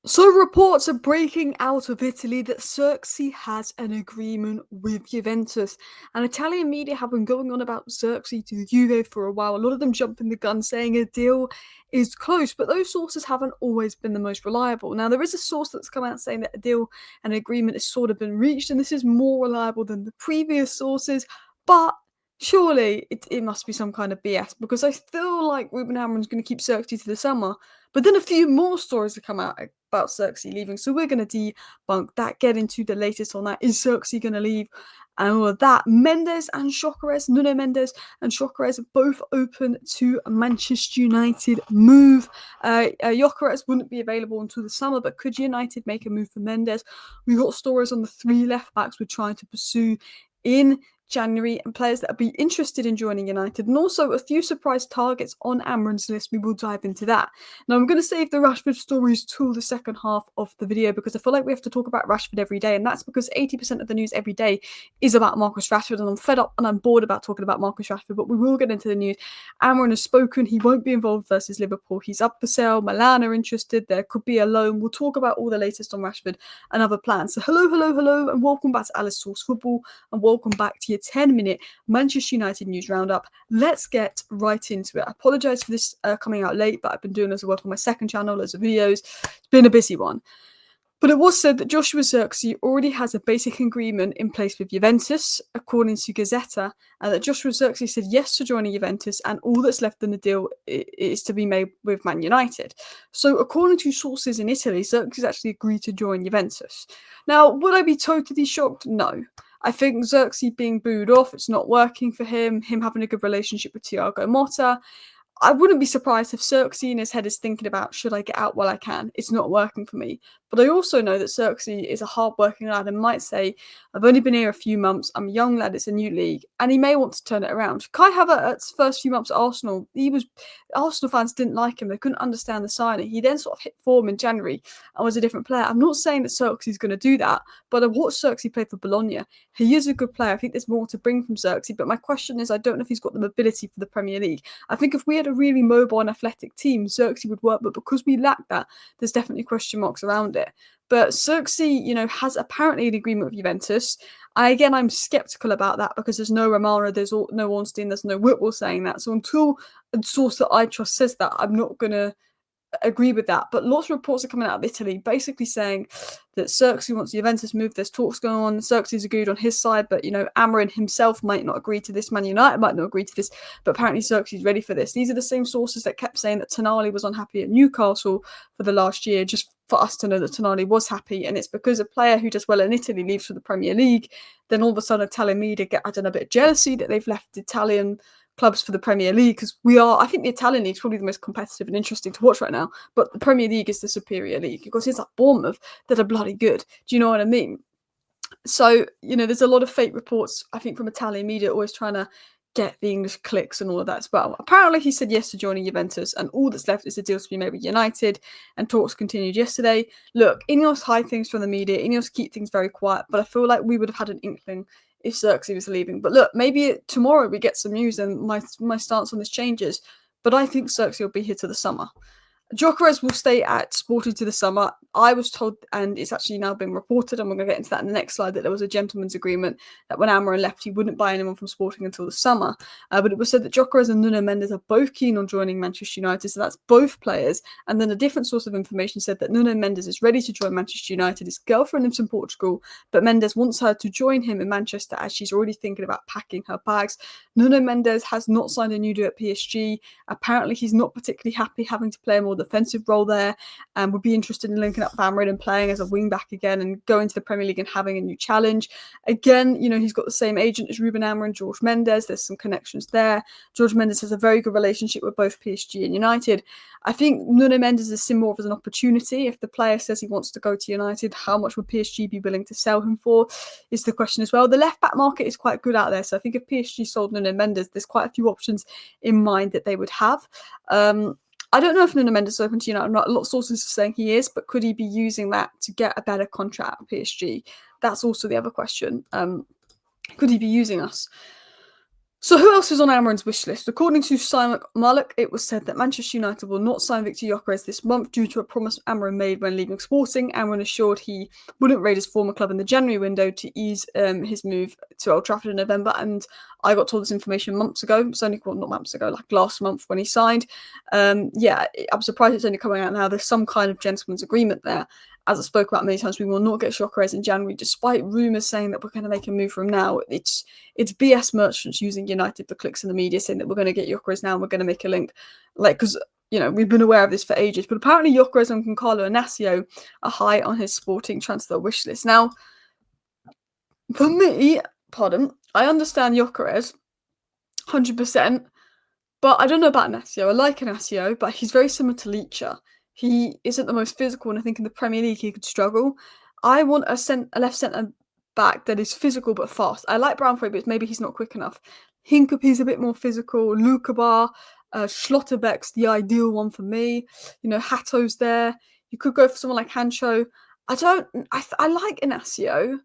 So reports are breaking out of Italy that Zirkzee has an agreement with Juventus. And Italian media have been going on about Zirkzee to Juve for a while. A lot of them jumping the gun saying a deal is close, but those sources haven't always been the most reliable. Now there is a source that's come out saying that a deal and agreement has sort of been reached, and this is more reliable than the previous sources, but surely it must be some kind of BS because I feel like Ruben Amorim's going to keep Zirkzee to the summer. But then a few more stories have come out about Zirkzee leaving, so we're going to debunk that, get into the latest on that. Is Zirkzee going to leave? And all of that. Mendes and Gyokeres, Nuno Mendes and Gyokeres, both open to a Manchester United move. Gyokeres wouldn't be available until the summer, but could United make a move for Mendes? We've got stories on the three left backs we're trying to pursue in January and players that would be interested in joining United, and also a few surprise targets on Amorim's list. We will dive into that. Now, I'm going to save the Rashford stories till the second half of the video because I feel like we have to talk about Rashford every day, and that's because 80% of the news every day is about Marcus Rashford, and I'm fed up and I'm bored about talking about Marcus Rashford, but we will get into the news. Amorim has spoken. He won't be involved versus Liverpool. He's up for sale. Milan are interested. There could be a loan. We'll talk about all the latest on Rashford and other plans. So hello, and welcome back to Alice Talks Football, and welcome back to your 10-minute Manchester United news roundup. Let's get right into it. I apologise for this coming out late, but I've been doing loads of work on my second channel, loads of videos. It's been a busy one. But it was said that Joshua Zirkzee already has a basic agreement in place with Juventus, according to Gazzetta, and that Joshua Zirkzee said yes to joining Juventus, and all that's left in the deal is to be made with Man United. So according to sources in Italy, Zirkzee's actually agreed to join Juventus. Now, would I be totally shocked? No. I think Zirkzee being booed off, it's not working for him having a good relationship with Thiago Motta. I wouldn't be surprised if Zirkzee in his head is thinking about, should I get out while I can? It's not working for me. But I also know that Zirkzee is a hard-working lad and might say, I've only been here a few months, I'm a young lad, it's a new league, and he may want to turn it around. Kai Havertz's first few months at Arsenal, Arsenal fans didn't like him, they couldn't understand the signing. He then sort of hit form in January and was a different player. I'm not saying that Zirkzee's going to do that, but I've watched Zirkzee play for Bologna. He is a good player. I think there's more to bring from Zirkzee, but my question is, I don't know if he's got the mobility for the Premier League. I think if we had a really mobile and athletic team, Zirkzee would work, but because we lack that, there's definitely question marks around it. But Zirkzee, has apparently an agreement with Juventus. I'm skeptical about that because there's no Romano, there's no Ornstein, there's no Whitwell saying that. So until a source that I trust says that, I'm not going to agree with that. But lots of reports are coming out of Italy basically saying that Zirkzee wants Juventus move. There's talks going on. Zirkzee's agreed on his side, but Amorim himself might not agree to this. Man United might not agree to this, but apparently Zirkzee's ready for this. These are the same sources that kept saying that Tonali was unhappy at Newcastle for the last year, just for us to know that Tonali was happy. And it's because a player who does well in Italy leaves for the Premier League, then all of a sudden Italian media get, a bit of jealousy that they've left Italian clubs for the Premier League, because I think the Italian League is probably the most competitive and interesting to watch right now, but the Premier League is the superior league because it's like Bournemouth that are bloody good. Do you know what I mean? So, there's a lot of fake reports, I think, from Italian media always trying to get the English clicks and all of that as well. Apparently he said yes to joining Juventus, and all that's left is a deal to be made with United, and talks continued yesterday. Look, Ineos hide things from the media, Ineos keep things very quiet, but I feel like we would have had an inkling if Zirkzee was leaving. But look, maybe tomorrow we get some news and my stance on this changes, but I think Zirkzee will be here till the summer. Gyokeres will stay at Sporting to the summer. I was told, and it's actually now been reported, and we're going to get into that in the next slide, that there was a gentleman's agreement that when Amorim left, he wouldn't buy anyone from Sporting until the summer. But it was said that Gyokeres and Nuno Mendes are both keen on joining Manchester United, so that's both players. And then a different source of information said that Nuno Mendes is ready to join Manchester United. His girlfriend lives in Portugal, but Mendes wants her to join him in Manchester as she's already thinking about packing her bags. Nuno Mendes has not signed a new deal at PSG. Apparently, he's not particularly happy having to play a more defensive role there, and would be interested in linking up with Amorim and playing as a wing back again and going to the Premier League and having a new challenge. Again, he's got the same agent as Ruben Amorim, Jorge Mendes. There's some connections there. Jorge Mendes has a very good relationship with both PSG and United. I think Nuno Mendes is seen more of as an opportunity. If the player says he wants to go to United, how much would PSG be willing to sell him for is the question as well. The left back market is quite good out there, so I think if PSG sold Nuno Mendes, there's quite a few options in mind that they would have. I don't know if Nuno Mendes is open to United. A lot of sources are saying he is, but could he be using that to get a better contract at PSG? That's also the other question. Could he be using us? So who else is on Amorim's wish list? According to Simon Malik, it was said that Manchester United will not sign Zirkzee AGREEMENT this month due to a promise Amorim made when leaving Sporting. Amorim assured he wouldn't raid his former club in the January window to ease his move to Old Trafford in November. And I got told this information months ago. It's only, well, not months ago, like last month when he signed. Yeah, I'm surprised it's only coming out now. There's some kind of gentleman's agreement there. As I spoke about many times, we will not get Gyokeres in January, despite rumours saying that we're going to make a move from now. It's BS merchants using United for clicks in the media saying that we're going to get Gyokeres now and we're going to make a link. Like, because, you know, we've been aware of this for ages. But apparently Gyokeres and Goncalo Inacio are high on his Sporting transfer wish list. Now, for me, I understand Gyokeres 100%. But I don't know about Inacio. I like Inacio, but he's very similar to Leacher. He isn't the most physical, and I think in the Premier League he could struggle. I want a left centre back that is physical but fast. I like Brownford, but maybe he's not quick enough. Hincapie's a bit more physical. Lukabar, Schlotterbeck's the ideal one for me. You know, Hatto's there. You could go for someone like Hancho. I like Inacio,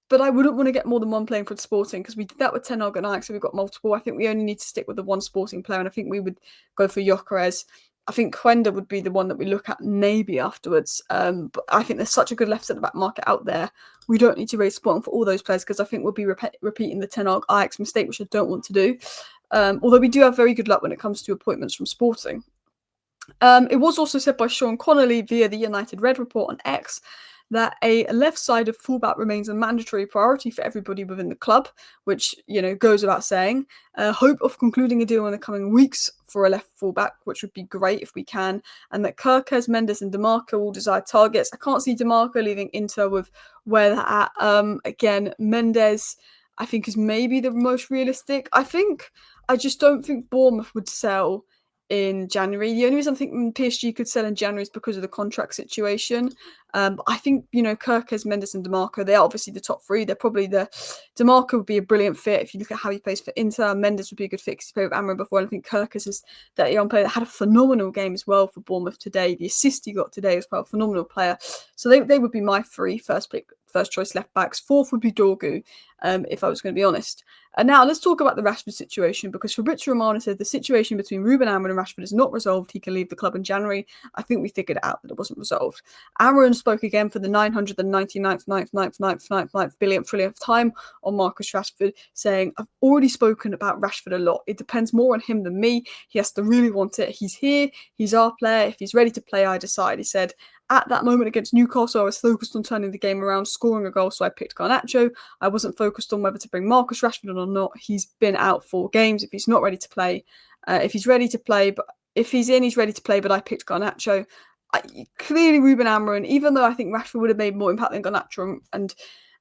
but I wouldn't want to get more than one playing for Sporting because we did that with Ten Hag and Ajax, so we've got multiple. I think we only need to stick with the one Sporting player, and I think we would go for Gyokeres. I think Quenda would be the one that we look at maybe afterwards. But I think there's such a good left centre back market out there. We don't need to raise Sporting for all those players because I think we'll be repeating the Ten Hag Ajax mistake, which I don't want to do. Although we do have very good luck when it comes to appointments from Sporting. It was also said by Sean Connolly via the United Red report on X that a left-sided fullback remains a mandatory priority for everybody within the club, which, you know, goes without saying. Hope of concluding a deal in the coming weeks for a left fullback, which would be great if we can, and that Kirkes, Mendes and DeMarco will decide targets. I can't see DeMarco leaving Inter with where they're at. Again, Mendes, I think, is maybe the most realistic. I just don't think Bournemouth would sell in January. The only reason I think PSG could sell in January is because of the contract situation. But I think, you know, Kirkes, Mendes and DeMarco, they are obviously the top three. They're probably DeMarco would be a brilliant fit if you look at how he plays for Inter. Mendes would be a good fit because he played with Amorim before. And I think Kirkes is that young player that had a phenomenal game as well for Bournemouth today. The assist he got today as well, phenomenal player. So they would be my three first choice left backs. Fourth would be Dorgu, if I was going to be honest. And now let's talk about the Rashford situation, because Fabrizio Romano said the situation between Ruben Amorim and Rashford is not resolved. He can leave the club in January. I think we figured out that it wasn't resolved. Amorim spoke again for the 999th trillionth time on Marcus Rashford, saying, I've already spoken about Rashford a lot. It depends more on him than me. He has to really want it. He's here. He's our player. If he's ready to play, I decide. He said, at that moment against Newcastle, I was focused on turning the game around, scoring a goal, so I picked Garnacho. I wasn't focused on whether to bring Marcus Rashford in or not. He's been out 4 games. If he's not ready to play, if he's ready to play, but if he's in, he's ready to play, but I picked Garnacho. Clearly, Ruben Amorim, even though I think Rashford would have made more impact than Garnacho and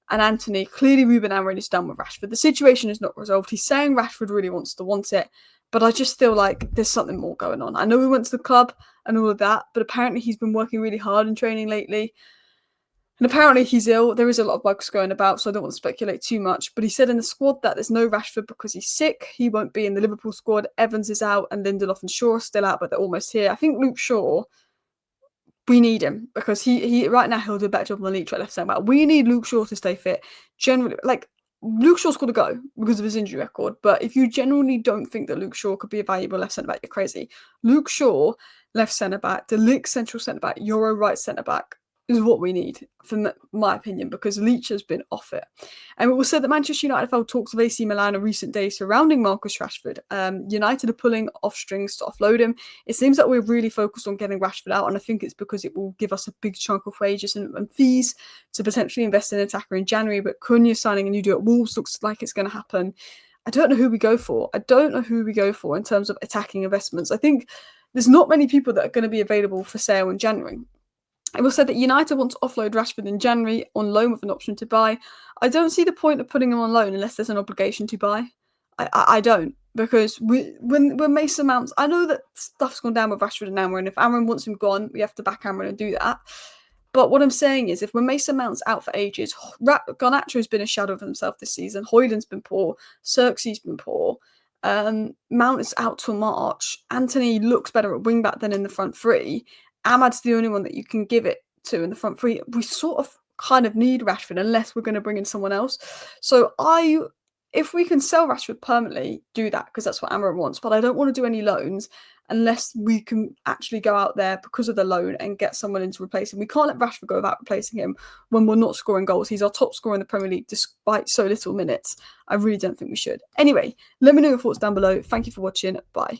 Anthony, clearly Ruben Amorim is done with Rashford. The situation is not resolved. He's saying Rashford really wants it, but I just feel like there's something more going on. I know he went to the club and all of that, but apparently he's been working really hard in training lately. And apparently he's ill. There is a lot of bugs going about, so I don't want to speculate too much. But he said in the squad that there's no Rashford because he's sick. He won't be in the Liverpool squad. Evans is out and Lindelof and Shaw are still out, but they're almost here. I think Luke Shaw, we need him because he right now he'll do a better job on the league at left centre back. We need Luke Shaw to stay fit. Generally, like, Luke Shaw's got to go because of his injury record. But if you genuinely don't think that Luke Shaw could be a valuable left centre back, you're crazy. Luke Shaw, left centre back, De Ligt central centre back, Euro right centre back is what we need, from my opinion, because Leach has been off it. And it was said that Manchester United have held talks with AC Milan in recent days surrounding Marcus Rashford. United are pulling off strings to offload him. It seems that we're really focused on getting Rashford out, and I think it's because it will give us a big chunk of wages and fees to potentially invest in an attacker in January. But Cunha signing a new deal at Wolves looks like it's going to happen. I don't know who we go for. In terms of attacking investments. I think there's not many people that are going to be available for sale in January. It was said that United want to offload Rashford in January on loan with an option to buy. I don't see the point of putting him on loan unless there's an obligation to buy. I don't, because when Mason Mounts, I know that stuff's gone down with Rashford and Amorim, and if Amorim wants him gone, we have to back Amorim and do that. But what I'm saying is, if when Mason Mount's out for ages, Garnacho's been a shadow of himself this season. Højlund's been poor. Zirkzee's been poor. Mount is out till March. Anthony looks better at wing back than in the front three. Ahmad's the only one that you can give it to in the front three. We sort of kind of need Rashford unless we're going to bring in someone else. So I if we can sell Rashford permanently, do that, because that's what Amorim wants. But I don't want to do any loans unless we can actually go out there because of the loan and get someone in to replace him. We can't let Rashford go without replacing him when we're not scoring goals. He's our top scorer in the Premier League despite so little minutes. I really don't think we should. Anyway, let me know your thoughts down below. Thank you for watching. Bye.